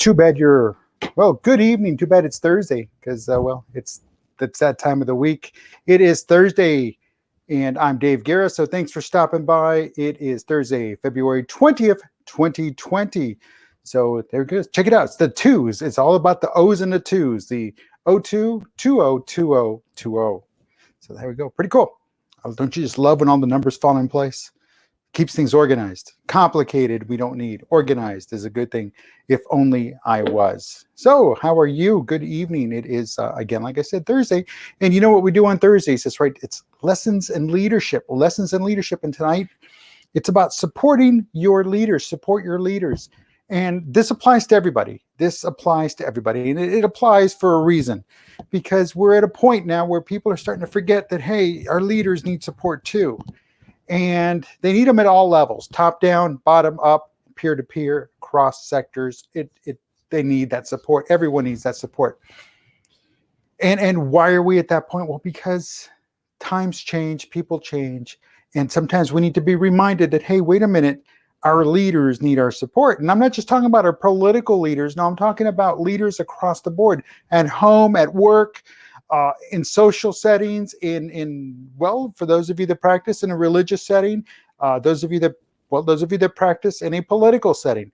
too bad good evening. Too bad it's Thursday because, it's that time of the week. It is Thursday, and I'm Dave Guerra, so thanks for stopping by. It is Thursday, February 20th, 2020. So there it goes. Check it out. It's the twos. It's all about the O's and the twos. The 02, 20, 20, 20. So there we go. Pretty cool. Don't you just love when all the numbers fall in place? Keeps things organized. Complicated, we don't need. Organized is a good thing. If only I was. So, how are you? Good evening. It is, again, like I said, Thursday. And you know what we do on Thursdays? That's right. It's lessons in leadership. Lessons in leadership. And tonight, it's about supporting your leaders. Support your leaders. And this applies to everybody. This applies to everybody. And it applies for a reason. Because we're at a point now where people are starting to forget that, hey, our leaders need support too. And they need them at all levels, top down, bottom up, peer to peer, cross sectors. They need that support. Everyone needs that support. And why are we at that point? Well, because times change, people change. And sometimes we need to be reminded that, hey, wait a minute, our leaders need our support. And I'm not just talking about our political leaders. No, I'm talking about leaders across the board, at home, at work, in social settings, for those of you that practice in a religious setting, those of you that practice in a political setting,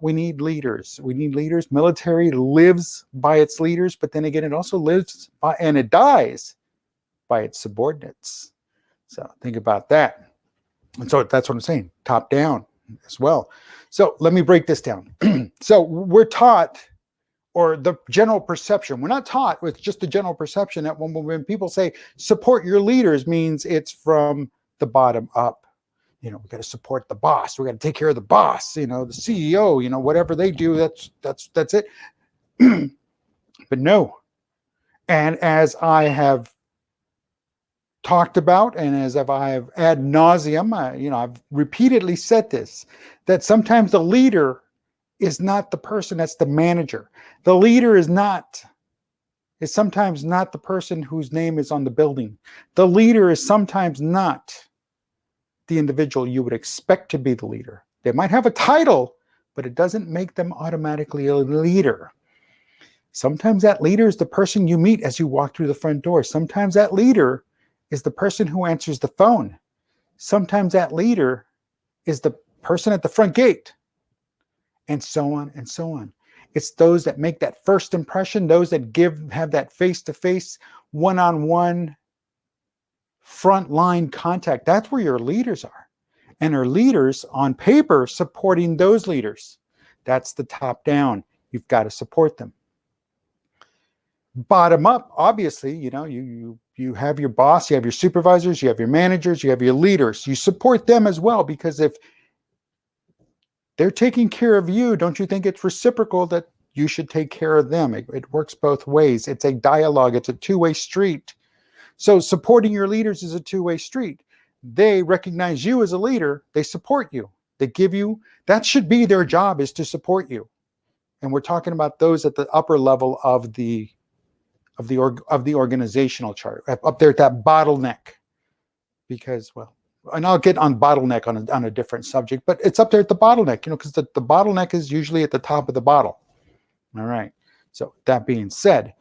we need leaders. We need leaders. Military lives by its leaders, but then again, it also lives by and it dies by its subordinates. So think about that. And so that's what I'm saying, top down as well. So let me break this down. So we're taught, or the general perception, we're not taught with just the general perception that when people say support your leaders means it's from the bottom up. We got to support the boss. We got to take care of the boss, the CEO, whatever they do, that's it. But no. And as I have talked about, and as I have ad nauseum, I've repeatedly said this, that sometimes the leader is not the person that's the manager. The leader is sometimes not the person whose name is on the building. The leader is sometimes not the individual you would expect to be the leader. They might have a title, but it doesn't make them automatically a leader. Sometimes that leader is the person you meet as you walk through the front door. Sometimes that leader is the person who answers the phone. Sometimes that leader is the person at the front gate. And so on and so on. It's those that make that first impression, those that have that face-to-face, one-on-one, front-line contact. That's where your leaders are. And our leaders on paper supporting those leaders. That's the top down. You've got to support them. Bottom up, obviously, you have your boss, you have your supervisors, you have your managers, you have your leaders. You support them as well, because if they're taking care of you, don't you think it's reciprocal that you should take care of them? It works both ways. It's a dialogue. It's a two-way street. So supporting your leaders is a two-way street. They recognize you as a leader. They support you. They give you, that should be their job, is to support you. And we're talking about those at the upper level of the organizational chart, up there at that bottleneck. Because, and I'll get on bottleneck on a different subject, but it's up there at the bottleneck, because the bottleneck is usually at the top of the bottle. All right. So that being said,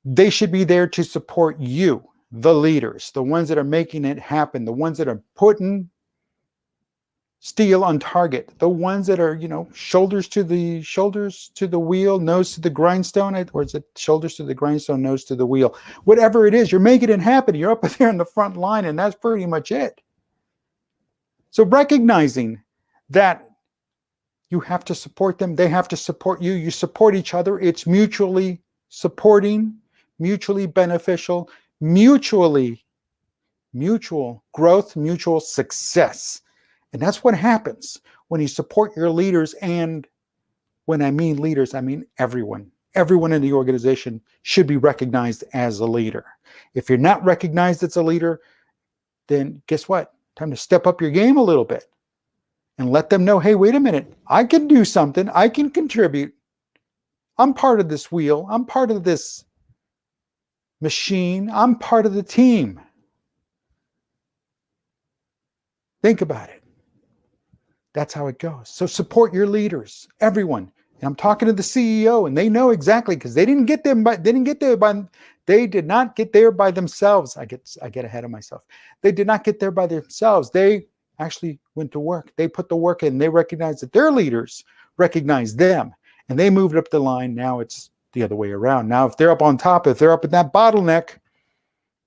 they should be there to support you, the leaders, the ones that are making it happen, the ones that are putting steel on target, the ones that are, shoulders to the wheel, nose to the grindstone, or is it shoulders to the grindstone, nose to the wheel? Whatever it is, you're making it happen. You're up there in the front line, and that's pretty much it. So recognizing that you have to support them, they have to support you, you support each other, it's mutually supporting, mutually beneficial, mutual growth, mutual success. And that's what happens when you support your leaders. And when I mean leaders, I mean everyone. Everyone in the organization should be recognized as a leader. If you're not recognized as a leader, then guess what? Time to step up your game a little bit and let them know, hey, wait a minute, I can do something. I can contribute. I'm part of this wheel. I'm part of this machine. I'm part of the team. Think about it. That's how it goes. So support your leaders, everyone. And I'm talking to the CEO, and they know exactly, because they didn't get them, but they did not get there by themselves. I get ahead of myself. They did not get there by themselves. They actually went to work. They put the work in. They recognized that their leaders recognized them, and they moved up the line. Now it's the other way around. Now, if they're up on top, if they're up at that bottleneck,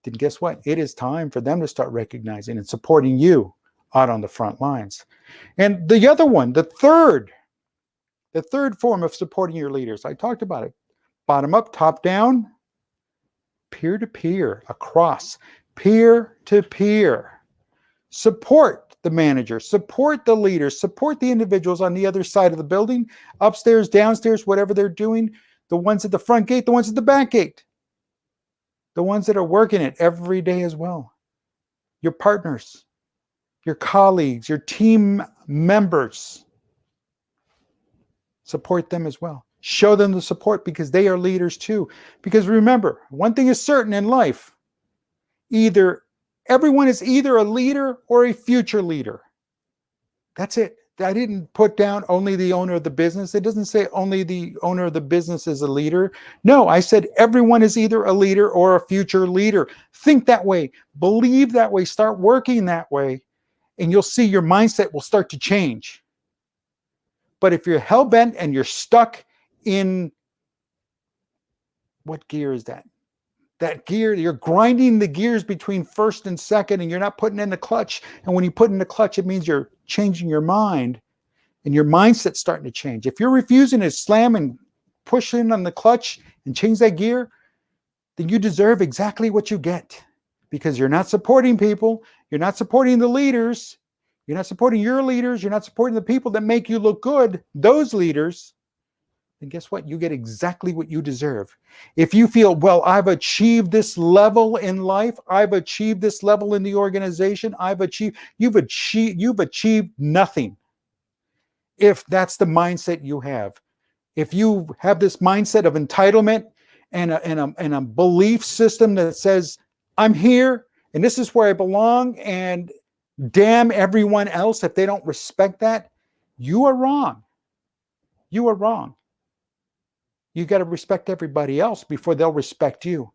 then guess what? It is time for them to start recognizing and supporting you out on the front lines. And the other one, the third form of supporting your leaders, I talked about it. Bottom up, top down, peer-to-peer, across, peer-to-peer. Support the manager, support the leaders, support the individuals on the other side of the building, upstairs, downstairs, whatever they're doing, the ones at the front gate, the ones at the back gate, the ones that are working it every day as well. Your partners, your colleagues, your team members. Support them as well. Show them the support, because they are leaders too. Because remember, one thing is certain in life. Everyone is either a leader or a future leader. That's it. I didn't put down only the owner of the business. It doesn't say only the owner of the business is a leader. No, I said everyone is either a leader or a future leader. Think that way. Believe that way. Start working that way. And you'll see your mindset will start to change. But if you're hell-bent and you're stuck in, what gear is that? That gear, you're grinding the gears between first and second, and you're not putting in the clutch. And when you put in the clutch, it means you're changing your mind, and your mindset's starting to change. If you're refusing to slam and push in on the clutch and change that gear, then you deserve exactly what you get, because you're not supporting people. You're not supporting the leaders. You're not supporting your leaders. You're not supporting the people that make you look good, those leaders. And guess what? You get exactly what you deserve. If you feel, well, I've achieved this level in life, I've achieved this level in the organization, you've achieved nothing. If that's the mindset you have. If you have this mindset of entitlement and a belief system that says, I'm here and this is where I belong, and damn everyone else if they don't respect that, you are wrong. You are wrong. You got to respect everybody else before they'll respect you.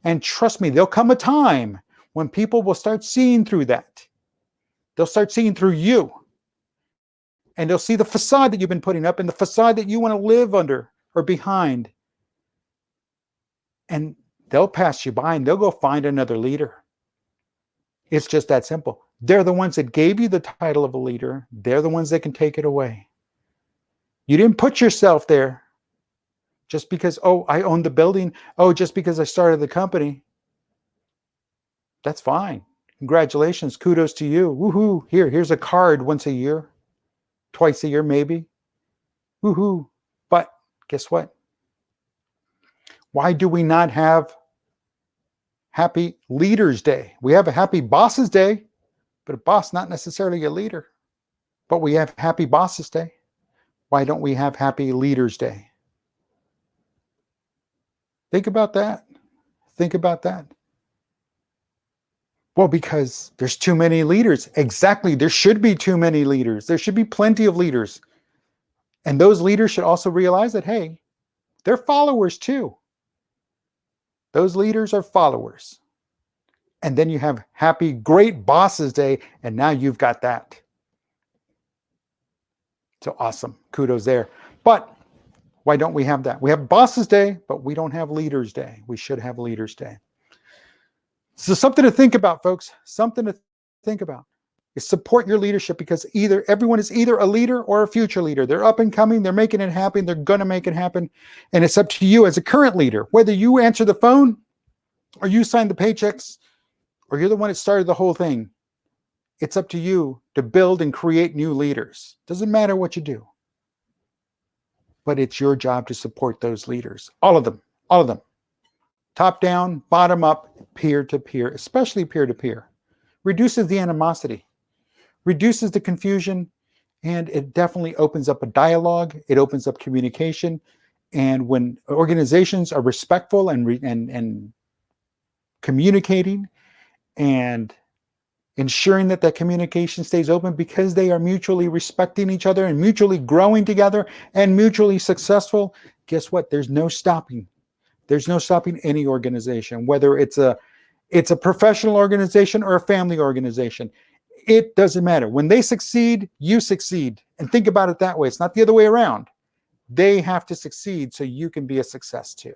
And trust me, there'll come a time when people will start seeing through that. They'll start seeing through you. And they'll see the facade that you've been putting up and the facade that you want to live under or behind. And they'll pass you by and they'll go find another leader. It's just that simple. They're the ones that gave you the title of a leader. They're the ones that can take it away. You didn't put yourself there just because, oh, I own the building. Oh, just because I started the company. That's fine. Congratulations. Kudos to you. Woohoo. Here's a card once a year. Twice a year, maybe. Woohoo. But guess what? Why do we not have Happy Leaders Day? We have a Happy Bosses Day, but a boss not necessarily a leader. But we have Happy Bosses Day. Why don't we have Happy Leaders Day? Think about that. Think about that. Well, because there's too many leaders. Exactly. There should be too many leaders. There should be plenty of leaders. And those leaders should also realize that, hey, they're followers too. Those leaders are followers. And then you have Happy Great Bosses Day, and now you've got that. So awesome. Kudos there. But why don't we have that? We have Bosses Day, but we don't have Leaders Day. We should have Leaders Day. So something to think about, folks. Something to think about is support your leadership, because everyone is either a leader or a future leader. They're up and coming. They're making it happen. They're going to make it happen. And it's up to you as a current leader, whether you answer the phone or you sign the paychecks or you're the one that started the whole thing. It's up to you to build and create new leaders. Doesn't matter what you do. But it's your job to support those leaders. All of them. All of them. Top down, bottom up, peer to peer, especially peer to peer. Reduces the animosity, reduces the confusion, and it definitely opens up a dialogue. It opens up communication. And when organizations are respectful and communicating and ensuring that that communication stays open because they are mutually respecting each other and mutually growing together and mutually successful. Guess what? There's no stopping. There's no stopping any organization, whether it's a professional organization or a family organization. It doesn't matter. When they succeed, you succeed. And think about it that way. It's not the other way around. They have to succeed so you can be a success too.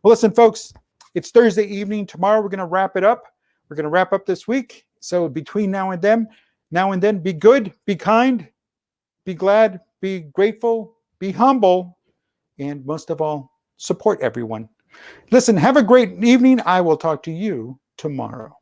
Well, listen, folks, it's Thursday evening. Tomorrow we're going to wrap it up. We're going to wrap up this week. So between now and then, be good, be kind, be glad, be grateful, be humble, and most of all, support everyone. Listen, have a great evening. I will talk to you tomorrow.